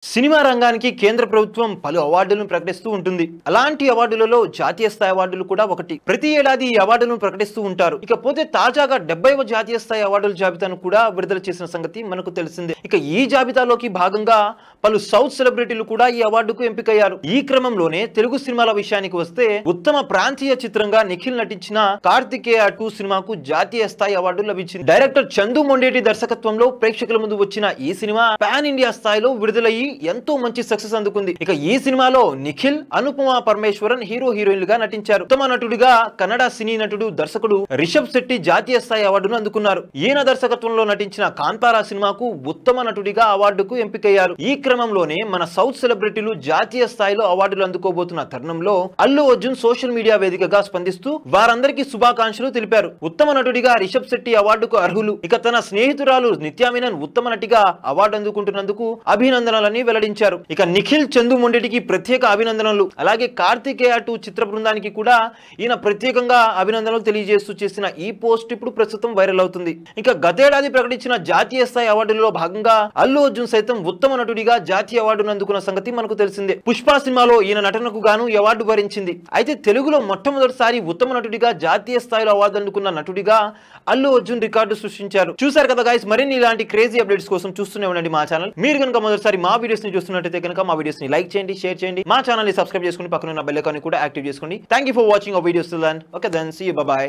Cinema రంగానికి కేంద్ర ప్రభుత్వం పలు అవార్డులను ప్రకటిస్తూ ఉంటుంది. అలాంటి అవార్డులలో జాతీయ స్థాయి అవార్డులు కూడా ఒకటి. ప్రతి ఏడాది ఈ అవార్డులను ప్రకటిస్తూ ఉంటారు. ఇకపోతే తాజాగా 70వ జాతీయ స్థాయి అవార్డుల జాబితాను కూడా విడుదల చేసిన సంగతి మనకు తెలిసిందే. ఇక ఈ జాబితాలోకి భాగంగా పలు సౌత్ సెలబ్రిటీలు కూడా ఈ అవార్డుకు ఎంపికయ్యారు. ఈ క్రమంలోనే తెలుగు సినిమాల విషయానికి వస్తే ఉత్తమ ప్రాంతీయ చిత్రంగా నిఖిల్ నటించిన కార్తికేయ 2 సినిమాకు జాతీయ స్థాయి అవార్డు లభించింది. డైరెక్టర్ చందు మొండేటి దర్శకత్వంలో ప్రేక్షకుల ముందు వచ్చిన ఈ సినిమా పాన్ ఇండియా స్థాయిలో విడుదలయ్యి ఎంతో మంచి సక్సెస్ అందుకుంది. ఇక ఈ సినిమాలో నిఖిల్, అనుపమ పరమేశ్వరన్ హీరో హీరోయిన్లుగా నటించారు. ఉత్తమ నటుడిగా కన్నడ సినీ నటుడు దర్శకుడు రిషబ్ శెట్టి జాతీయ స్థాయి అవార్డును అందుకున్నారు. ఈయన దర్శకత్వంలో నటించిన కాంతారా సినిమాకు ఉత్తమ నటుడిగా అవార్డుకు ఎంపికయ్యారు. ఈ క్రమంలోనే మన సౌత్ సెలబ్రిటీలు జాతీయ స్థాయిలో అవార్డులు అందుకోబోతున్న తరుణంలో అల్లు అర్జున్ సోషల్ మీడియా వేదికగా స్పందిస్తూ వారందరికీ శుభాకాంక్షలు తెలిపారు. ఉత్తమ నటుడిగా రిషబ్ శెట్టి అవార్డుకు అర్హులు. ఇక తన స్నేహితురాలు నిత్యా మీనన్ ఉత్తమ నటిగా అవార్డు అందుకుంటున్నందుకు అభినందనలని వెల్లడించారు. ఇక నిఖిల్, చందు మొండేటికి ప్రత్యేక అభినందనలు. అలాగే కార్తికేయ 2 చిత్ర బృందానికి కూడా ఈయన ప్రత్యేకంగా అభినందనలు తెలియజేస్తూ చేసిన ఈ పోస్ట్ ఇప్పుడు ప్రస్తుతం వైరల్ అవుతుంది. ఇక గతేడాది ప్రకటించిన జాతీయ స్థాయి అవార్డులలో భాగంగా అల్లు అర్జున్ సైతం ఉత్తమ నటుడిగా జాతీయ అవార్డును అందుకున్న సంగతి మనకు తెలిసిందే. పుష్ప సినిమాలో ఈయన నటనకు గాను ఈ అవార్డు భరించింది. అయితే తెలుగులో మొట్టమొదటిసారి ఉత్తమ నటుడిగా జాతీయ స్థాయిలో అవార్డు అందుకున్న నటుడిగా అల్లు అర్జున్ రికార్డు సృష్టించారు. చూసారు కదా గైస్, మరిన్ని ఇలాంటి క్రేజీ అప్డేట్స్ కోసం చూస్తూనే ఉండండి మా ఛానల్. మీరు కనుక మొదటిసారి మా వీడియోస్ ని చూస్తున్నట్టయితే కనుక మా వీడియోస్ ని లైక్ చేయండి, షేర్ చేయండి, మా ఛానల్ ని సబ్స్క్రైబ్ చేసుకుని పక్కన ఉన్న బెల్ ఐకాన్ ని కూడా యాక్టివ్ చేసుకోండి. Thank you for watching our videos. Okay then see you, bye by.